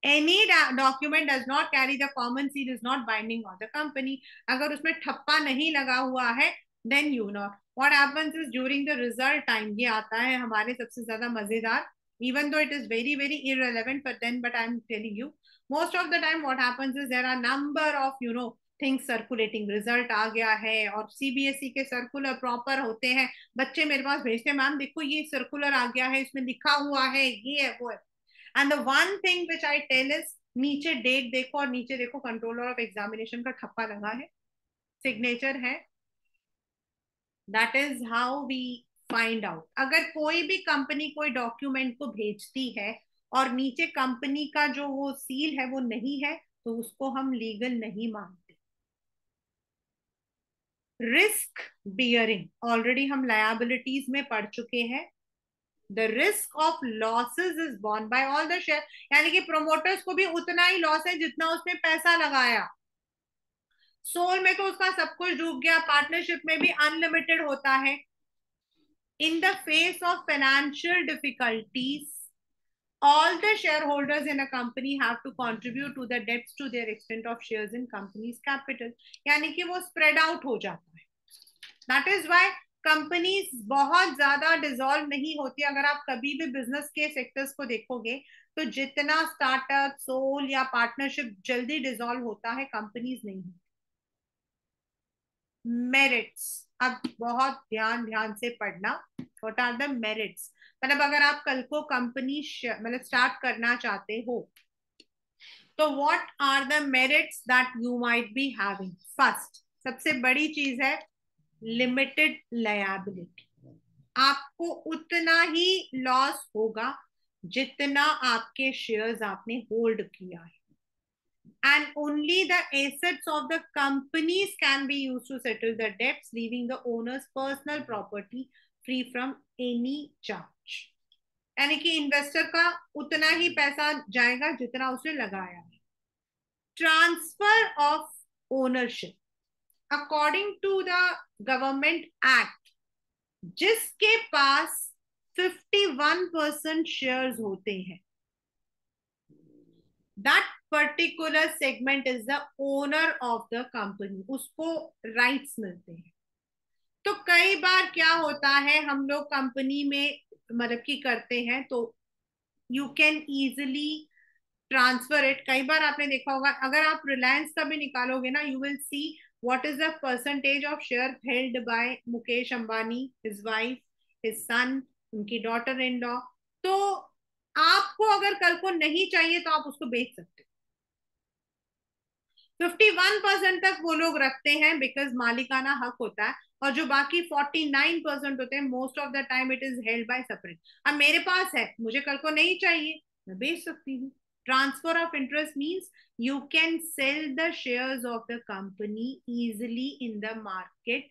Speaker 1: Any document does not carry the common seal is not binding on the company. अगर उसमें ठप्पा नहीं लगा हुआ है, then you know what happens is during the result time, ये आता है हमारे सबसे ज्यादा मजेदार, even though it is very very irrelevant for then, but I'm telling you, most of the time what happens is there are number of things circulating, result आ गया है, और सीबीएसई के सर्कुलर प्रॉपर होते हैं, बच्चे मेरे पास भेजते हैं, मैम देखो ये सर्कुलर आ गया है, इसमें लिखा हुआ है ये है वो है। And the one thing which I tell is, नीचे डेट देखो और नीचे देखो कंट्रोलर ऑफ एग्जामिनेशन का ठप्पा लगा है, सिग्नेचर है। That is how we find out. अगर कोई भी कंपनी कोई डॉक्यूमेंट को भेजती है और नीचे कंपनी का जो वो सील है वो नहीं है, तो उसको हम लीगल नहीं मानते। रिस्क बियरिंग ऑलरेडी हम लायबिलिटीज में पढ़ चुके हैं। The risk of losses is borne by all the share, यानी कि प्रोमोटर्स को भी उतना ही लॉस है जितना उसने पैसा लगाया। सोल में तो उसका सब कुछ डूब गया, पार्टनरशिप में भी अनलिमिटेड होता है। In the face of financial difficulties, all the shareholders in a company have to contribute to the debts to their extent of shares in company's capital, यानी कि वो spread out हो जाता है। That is why कंपनीज बहुत ज्यादा dissolve नहीं होती। अगर आप कभी भी बिजनेस के सेक्टर्स को देखोगे, तो जितना स्टार्टअप, सोल या पार्टनरशिप जल्दी डिसॉल्व होता है, कंपनीज नहीं। मेरिट्स, अब बहुत ध्यान ध्यान से पढ़ना। व्हाट आर द मेरिट्स, मतलब अगर आप कल को कंपनी मतलब स्टार्ट करना चाहते हो, तो what are the merits that you might be having. First, सबसे बड़ी चीज है लिमिटेड लायबिलिटी। आपको उतना ही लॉस होगा जितना आपके शेयर्स आपने होल्ड किया है, and only the assets of the companies can be used to settle the debts, leaving the owner's personal property free from any charge. यानी कि इन्वेस्टर का उतना ही पैसा जाएगा जितना उसने लगाया है। Transfer of ownership, according to the government act, जिसके पास 51% शेयर्स होते हैं, that particular segment is the owner of the company, उसको राइट्स मिलते हैं। तो कई बार क्या होता है, हम लोग कंपनी में मतलब की करते हैं, तो you can easily transfer it. कई बार आपने देखा होगा, अगर आप रिलायंस का भी निकालोगे ना, you will see what is the percentage of share held by Mukesh Ambani, his wife, his son, उनकी डॉटर इन लॉ. तो आपको अगर कल को नहीं चाहिए तो आप उसको बेच सकते हो. 51% तक वो लोग रखते हैं बिकॉज मालिकाना हक होता है, और जो बाकी 49% होते हैं most of the time it is held by separate. अब मेरे पास है, मुझे कल को नहीं चाहिए, मैं बेच सकती हूँ. Transfer of interest means you can sell the shares of the company easily in the market.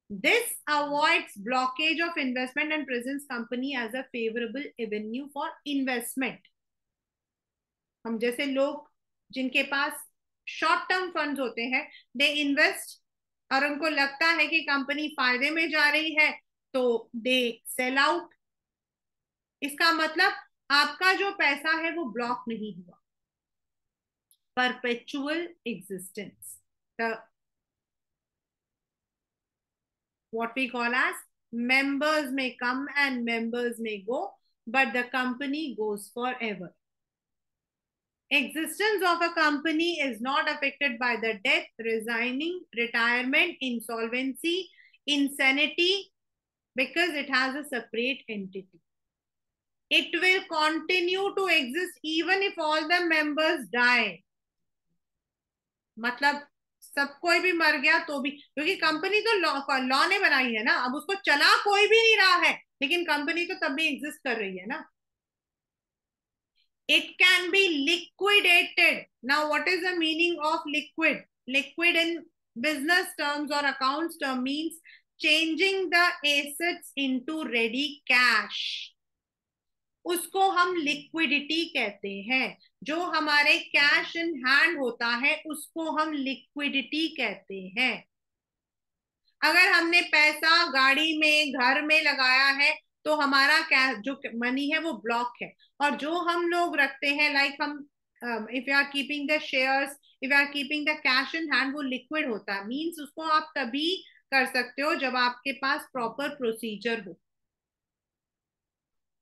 Speaker 1: This avoids blockage of investment and presents company as a favorable avenue for investment. हम जैसे लोग जिनके पास शॉर्ट टर्म फंड्स होते हैं, they invest और उनको लगता है कि कंपनी फायदे में जा रही है तो दे सेल आउट. इसका मतलब आपका जो पैसा है वो ब्लॉक नहीं हुआ. perpetual existence, the what we call as members may come and members may go, but the company goes forever. Existence of a company is not affected by the death, resigning, retirement, insolvency, insanity, because it has a separate entity. It will continue to exist even if all the members die. मतलब सब कोई भी मर गया तो भी, क्योंकि company तो लॉ ने बनाई है ना, अब उसको चला कोई भी नहीं रहा है, लेकिन कंपनी तो तब भी एग्जिस्ट कर रही है ना. It can be liquidated. Now what is the meaning of liquid? Liquid in business terms और accounts term means changing the assets into ready cash. उसको हम लिक्विडिटी कहते हैं. जो हमारे कैश इन हैंड होता है उसको हम लिक्विडिटी कहते हैं. अगर हमने पैसा गाड़ी में, घर में लगाया है तो हमारा कैश जो मनी है वो ब्लॉक है. और जो हम लोग रखते हैं, लाइक हम if you are keeping the shares, if you are keeping the cash in hand, वो लिक्विड होता है. मीन्स उसको आप तभी कर सकते हो जब आपके पास प्रॉपर प्रोसीजर हो.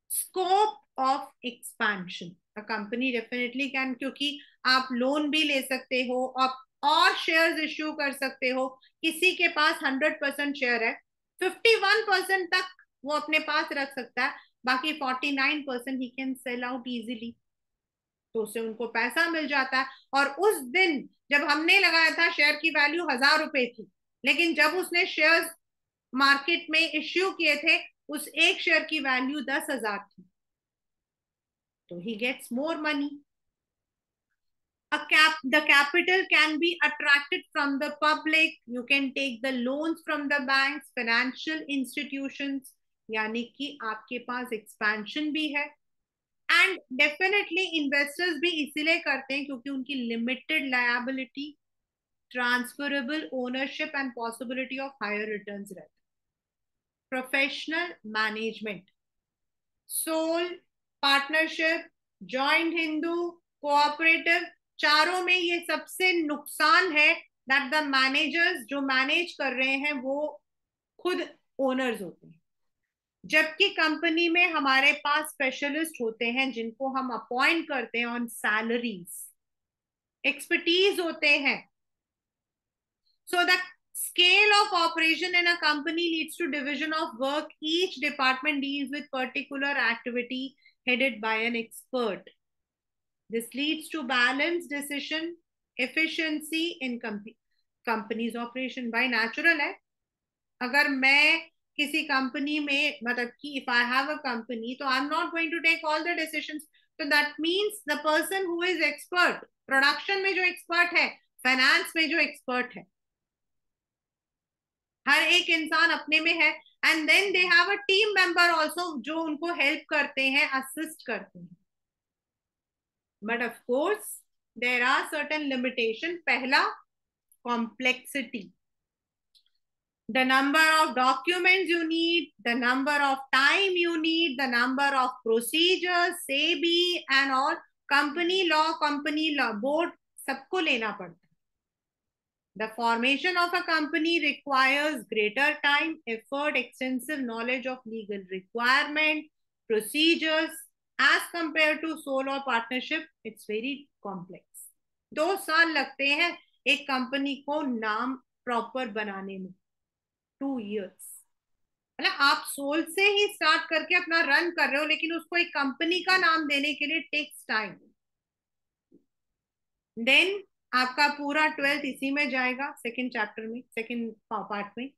Speaker 1: Scope of expansion, a company definitely can, क्योंकि आप लोन भी ले सकते हो, आप और शेयर्स इश्यू कर सकते हो. किसी के पास 100% शेयर है, 51% तक वो अपने पास रख सकता है, बाकी 49% he can sell out easily. तो उससे उनको पैसा मिल जाता है. और उस दिन जब हमने लगाया था शेयर की वैल्यू 1,000 रुपए थी, लेकिन जब उसने शेयर्स मार्केट में इश्यू किए थे उस एक शेयर की वैल्यू 10,000 थी. तो he gets more money. The capital can be attracted from the public. You can take the loans from the banks, financial institutions. यानी कि आपके पास एक्सपेंशन भी है. एंड डेफिनेटली इन्वेस्टर्स भी इसीलिए करते हैं क्योंकि उनकी limited liability, transferable ownership and possibility of higher returns रहते. Professional management, sole, partnership, joint Hindu, cooperative, चारों में ये सबसे नुकसान है दैट द मैनेजर्स जो मैनेज कर रहे हैं वो खुद ओनर्स होते हैं. जबकि कंपनी में हमारे पास स्पेशलिस्ट होते हैं जिनको हम अपॉइंट करते हैं ऑन सैलरीज, एक्सपर्टीज होते हैं. So the scale of operation in a company leads to division of work. Each department deals with particular activity headed by an expert. This leads to balanced decision efficiency in company's operation. By natural है, अगर मैं किसी company में, मतलब कि if I have a company, तो I'm not going to take all the decisions. So that means the person who is expert, production में जो एक्सपर्ट है, फाइनेंस में जो एक्सपर्ट है, हर एक इंसान अपने में है. And then they have a team member also जो उनको हेल्प करते हैं, असिस्ट करते हैं. But of course there are certain limitation. पहला, complexity. The number of documents you need, the number of time you need, the number of procedures, SEBI and all, company law board, सबको लेना पड़ता है. The formation of a company requires greater time, effort, extensive knowledge of legal requirement, procedures. As compared to sole or partnership, it's very complex. 2 साल लगते हैं एक company को नाम प्रॉपर बनाने में 2 years। मतलब आप सोल से ही स्टार्ट करके अपना रन कर रहे हो, लेकिन उसको एक कंपनी का नाम देने के लिए टेक्स टाइम। देन आपका पूरा 12th इसी में जाएगा, सेकंड चैप्टर में, सेकंड पार्ट में।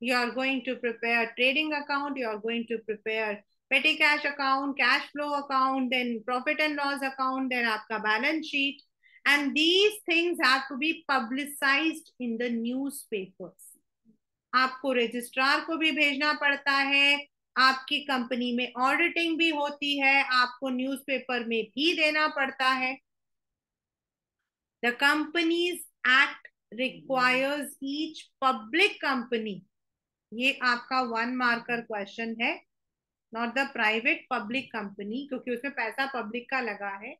Speaker 1: You are going to prepare trading account, you are going to prepare petty cash account, cash flow account, then profit and loss account, then आपका balance sheet, and these things have to be publicized in the newspapers। आपको registrar को भी भेजना पड़ता है, आपकी company में auditing भी होती है, आपको न्यूज़पेपर में भी देना पड़ता है। The companies act requires each public company, ये आपका 1 मार्कर क्वेश्चन है, not the private, public company, क्योंकि उसमें पैसा पब्लिक का लगा है,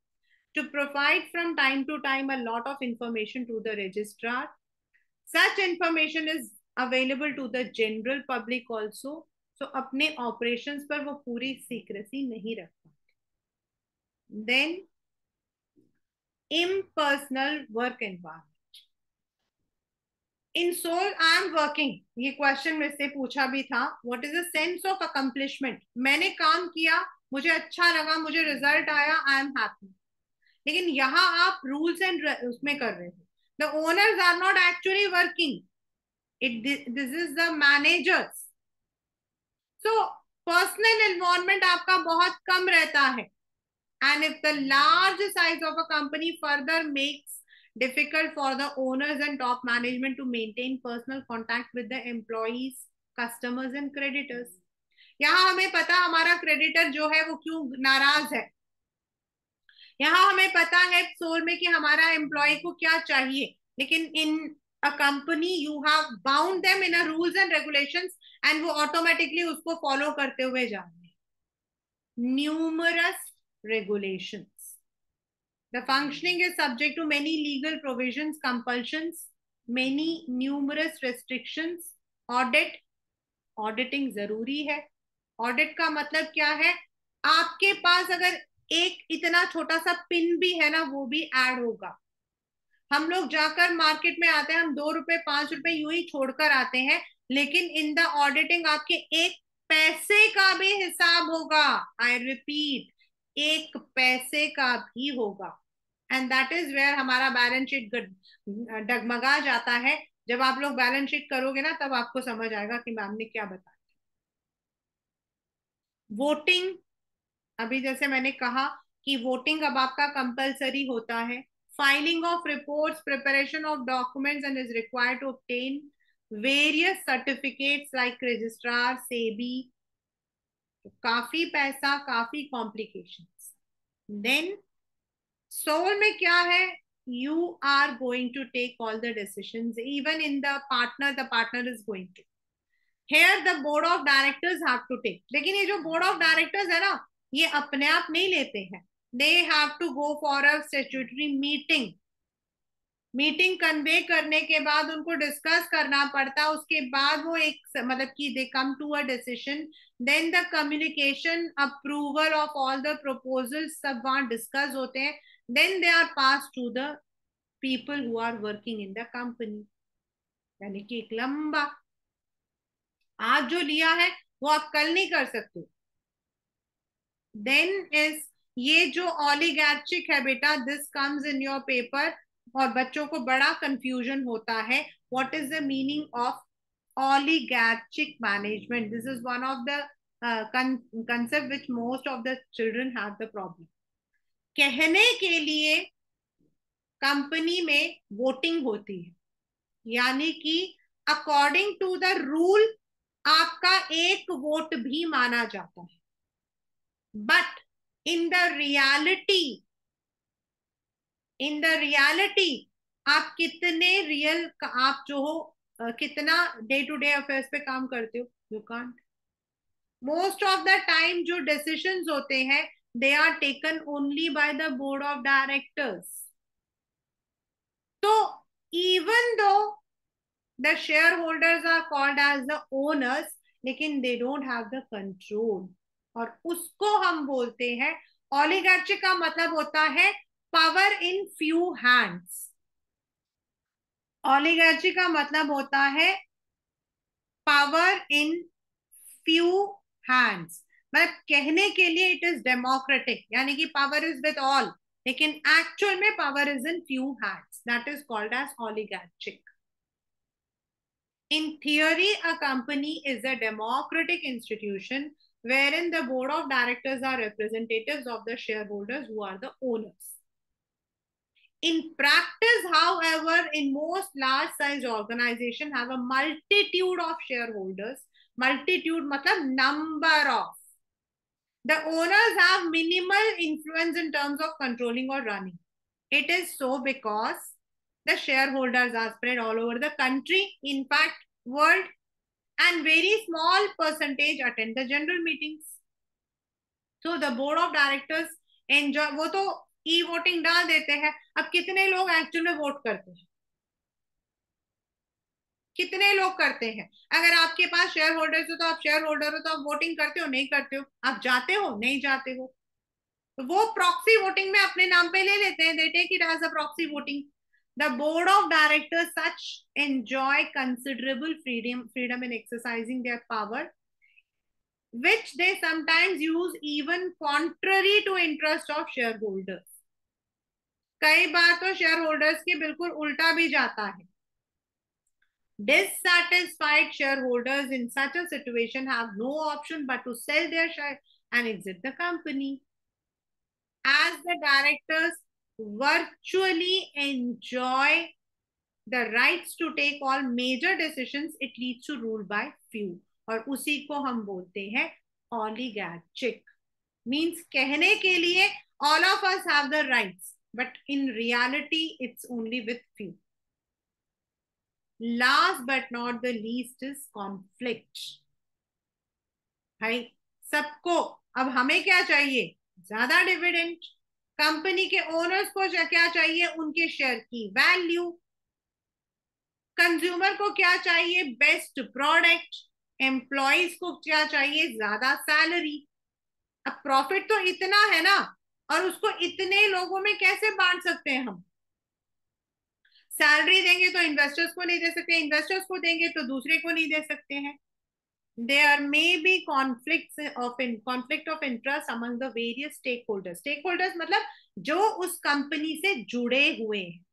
Speaker 1: to provide from time to time a lot of information to the registrar. Such information is available to the general public also. So अपने operations पर वो पूरी सीक्रेसी नहीं रख पाते। Then impersonal work environment. In sole I am working, ये question में से पूछा भी था, what is the sense of accomplishment. मैंने काम किया, मुझे अच्छा लगा, मुझे रिजल्ट आया, आई एम हैप्पी। लेकिन यहाँ आप रूल्स एंड उसमें कर रहे हो, the owners are not actually working, it this is the managers. So personal involvement आपका बहुत कम रहता है। And if the large size of a company further makes difficult for the owners and top management to maintain personal contact with the employees, customers and creditors। यहाँ हमें पता हमारा creditor जो है वो क्यों नाराज है, यहाँ हमें पता है सोल में कि हमारा एम्प्लॉय को क्या चाहिए, लेकिन in a company you have bound them in a rules and regulations, and वो ऑटोमेटिकली उसको फॉलो करते हुए जा रहे हैं। Numerous regulations। The functioning is subject to many legal provisions, compulsions, many numerous restrictions। Audit, auditing जरूरी है। Audit का मतलब क्या है, आपके पास अगर एक इतना छोटा सा पिन भी है ना, वो भी ऐड होगा। हम लोग जाकर मार्केट में आते हैं, हम 2 रुपए 5 रुपए यूं ही छोड़कर आते हैं, लेकिन इन द ऑडिटिंग आपके एक पैसे का भी हिसाब होगा। आई रिपीट, एक पैसे का भी होगा। एंड दैट इज वेयर हमारा बैलेंस शीट डगमगा जाता है। जब आप लोग बैलेंस शीट करोगे ना, तब आपको समझ आएगा कि मैम ने क्या बताया। वोटिंग, अभी जैसे मैंने कहा कि वोटिंग अब आपका कंपलसरी होता है। Filing of reports, preparation of documents and is required to obtain various certificates like registrar, SEBI. तो काफी पैसा, काफी कॉम्प्लिकेशंस। देन सोल में क्या है, you are going to take all the decisions, even in the partner is going to. Here the board of directors have to take. लेकिन ये जो बोर्ड ऑफ डायरेक्टर्स है ना, ये अपने आप नहीं लेते हैं, they have to go for a statutory meeting. Meeting convey करने के बाद उनको डिस्कस करना पड़ता, उसके बाद वो एक मतलब कि they come to a decision. Then the communication, approval of all the proposals सब वहां डिस्कस होते हैं। Then they are pass to the people who are working in the company. यानी कि एक लंबा, आज जो लिया है वो आप कल नहीं कर सकते। देन इज, ये जो ओलिगार्चिक है बेटा, this comes in your paper, और बच्चों को बड़ा कंफ्यूजन होता है, what is the meaning of oligarchic management. This is one of the concept which most of the children have the problem। कहने के लिए कंपनी में वोटिंग होती है, यानी कि अकॉर्डिंग टू द रूल आपका एक वोट भी माना जाता है। But in the reality, in the reality आप कितने रियल, आप जो हो कितना डे टू डे अफेयर्स पे काम करते हो, you can't. Most of the time जो डिसीजंस होते हैं, they are taken only by the board of directors. तो even though the shareholders are called as the owners, लेकिन they don't have the control, और उसको हम बोलते हैं oligarchy। का मतलब होता है पावर इन फ्यू हैंड्स। ओलिगार्ची का मतलब होता है पावर इन फ्यू हैंड्स। मतलब कहने के लिए इट इज डेमोक्रेटिक, यानी कि पावर इज विद ऑल, लेकिन एक्चुअल में power is in few hands, that is called as oligarchic. In theory, a company is a democratic institution wherein the board of directors are representatives of the shareholders who are the owners. In practice, however, in most large sized organizations have a multitude of shareholders. Multitude matlab number of. The owners have minimal influence in terms of controlling or running. It is so because the shareholders are spread all over the country, in fact, world, and very small percentage attend the general meetings. So the board of directors enjoy, वो तो e voting डाल देते हैं। अब कितने लोग actual में vote करते हैं, कितने लोग करते हैं? अगर आपके पास शेयर होल्डर्स हो तो आप शेयर होल्डर हो तो आप वोटिंग करते हो नहीं करते हो, आप जाते हो नहीं जाते हो, तो वो प्रॉक्सी वोटिंग में अपने नाम पे ले लेते हैं, they take it as a proxy voting. The board of directors such enjoy considerable freedom in exercising their power, which they sometimes use even contrary to interest of shareholders. कई बार तो share holders के बिल्कुल उल्टा भी जाता है। Dissatisfied shareholders in such a situation have no option but to sell their share and exit the company. As the directors virtually enjoy the rights to take all major decisions, it leads to rule by few. और उसी को हम बोलते हैं oligarchic. Means कहने के लिए all of us have the rights, but in reality it's only with few. Last but not the least is conflict. भाई सबको, अब हमें क्या चाहिए? ज्यादा डिविडेंड। कंपनी के ओनर्स को क्या चाहिए? उनके शेयर की वैल्यू। कंज्यूमर को क्या चाहिए? Best product. एम्प्लॉयज को क्या चाहिए? ज्यादा सैलरी। अब प्रॉफिट तो इतना है ना, और उसको इतने लोगों में कैसे बांट सकते हैं हम? सैलरी देंगे तो इन्वेस्टर्स को नहीं दे सकते, इन्वेस्टर्स को देंगे तो दूसरे को नहीं दे सकते हैं। There may be conflict of interest among the various stakeholders. Stakeholders मतलब जो उस कंपनी से जुड़े हुए हैं,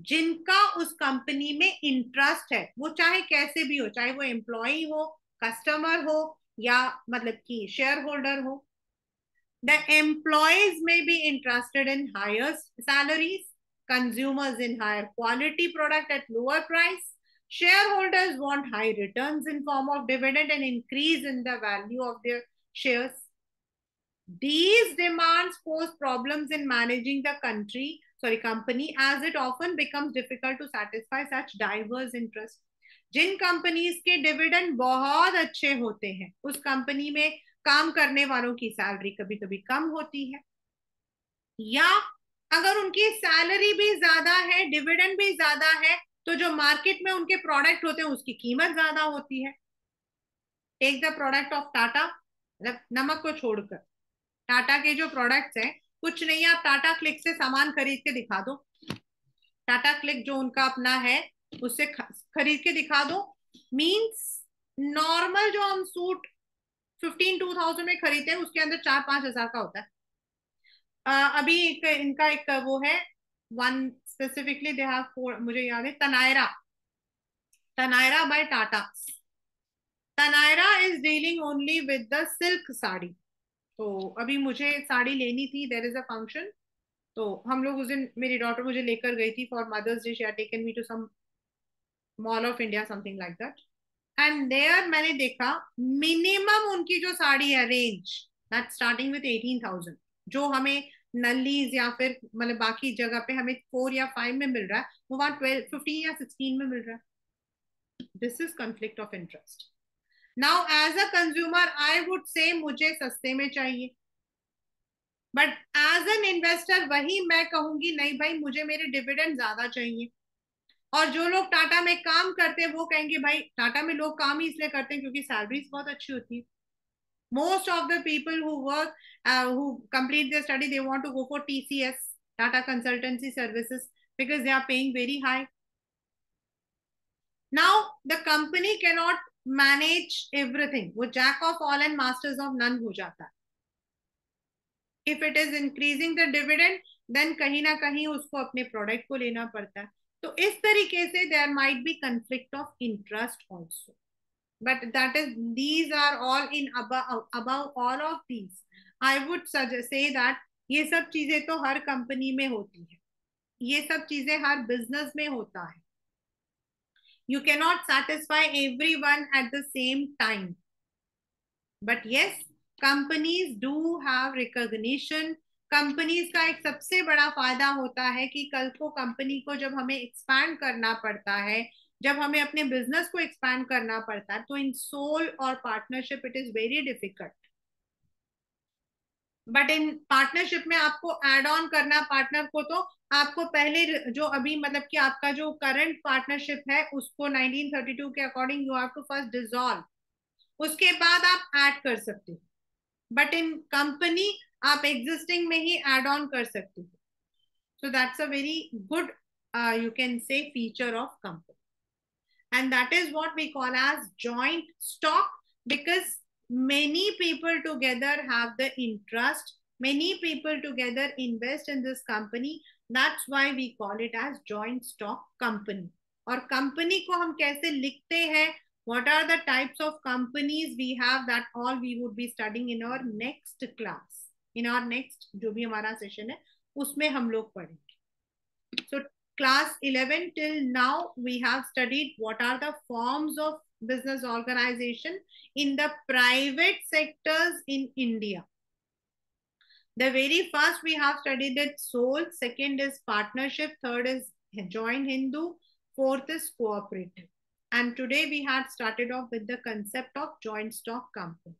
Speaker 1: जिनका उस कंपनी में इंटरेस्ट है, वो चाहे कैसे भी हो, चाहे वो एम्प्लॉय हो, कस्टमर हो, या मतलब कि शेयर होल्डर हो। The employees may be interested in higher salaries, consumers in higher quality product at lower price. Shareholders want high returns in form of dividend and increase in the value of their shares. These demands pose problems in managing the company, as it often becomes difficult to satisfy such diverse interests. Jin companies के dividend बहुत अच्छे होते हैं, उस company में काम करने वालों की सैलरी कभी कभी कम होती है, या अगर उनकी सैलरी भी ज्यादा है, डिविडेंड भी ज्यादा है, तो जो मार्केट में उनके प्रोडक्ट होते हैं उसकी कीमत ज्यादा होती है। Take the product of Tata, मतलब नमक को छोड़कर टाटा के जो प्रोडक्ट्स हैं, कुछ नहीं, आप टाटा क्लिक से सामान खरीद के दिखा दो, टाटा क्लिक जो उनका अपना है उससे खरीद के दिखा दो। मींस नॉर्मल जो हम सूट 15-2000 में खरीदते हैं, उसके अंदर 4-5 हजार का होता है। अभी इनका एक वो है, वन स्पेसिफिकली दे हैव, मुझे याद है, Taneira, Taneira by Tata. Taneira is dealing only with the silk sari. तो अभी मुझे साड़ी लेनी थी, देयर इज अ फंक्शन, तो हम लोग उस दिन, मेरी डॉटर मुझे लेकर गई थी for mother's day, she had taken me to some mall of India, something like that. And there मैंने देखा मिनिमम उनकी जो साड़ी है रेंज, दैट स्टार्टिंग विथ 18,000, जो हमें नल्लीज या फिर मतलब बाकी जगह पे हमें 4 या 5 में मिल रहा है, वो वहां 12, 15 या 16 में मिल रहा है। This is conflict of interest. Now as a consumer I would say मुझे सस्ते में चाहिए, बट एज एन इन्वेस्टर वही मैं कहूंगी, नहीं भाई मुझे मेरे डिविडेंड ज्यादा चाहिए। और जो लोग टाटा में काम करते हैं वो कहेंगे भाई टाटा में लोग काम ही इसलिए करते हैं क्योंकि सैलरीज बहुत अच्छी होती है। Most of the people who work, who complete their study, they want to go for TCS, Tata Consultancy Services, because they are paying very high. Now the company can not manage everything, वो jack of all and masters of none हो जाता है. If it is increasing the dividend, then कहीं ना कहीं उसको अपने product को लेना पड़ता है. तो इस तरीके से there might be conflict of interest also. But that is, these are all in above all of these, I would suggest say that ये सब चीजें तो हर कंपनी में होती है, ये सब चीजें हर बिजनेस में होता है. You cannot satisfy everyone at the same time, but yes, companies do have recognition. Companies का एक सबसे बड़ा फायदा होता है कि कल को कंपनी को जब हमें एक्सपैंड करना पड़ता है, जब हमें अपने बिजनेस को एक्सपैंड करना पड़ता है, तो इन सोल और partnership it is very difficult. But in partnership में आपको एड ऑन करना पार्टनर को, तो आपको पहले जो अभी मतलब कि आपका जो करंट पार्टनरशिप है उसको 1932 के according you have to first dissolve, उसके बाद आप ऐड कर सकते हो. बट इन कंपनी आप एग्जिस्टिंग में ही एड ऑन कर सकते हो. So that's a very good, you can say, feature of company. And that is what we call as joint stock, because many people together have the interest, many people together invest in this company. That's why we call it as joint stock company. और company को हम कैसे लिखते हैं, what are the types of companies we have, that all we would be studying in our next class, in our next जो भी हमारा session है उसमें हम लोग पढ़ेंगे. So class 11 till now we have studied what are the forms of business organization in the private sectors in India. The very first we have studied it sole, second is partnership, third is joint Hindu, fourth is cooperative. And today we had started off with the concept of joint stock company.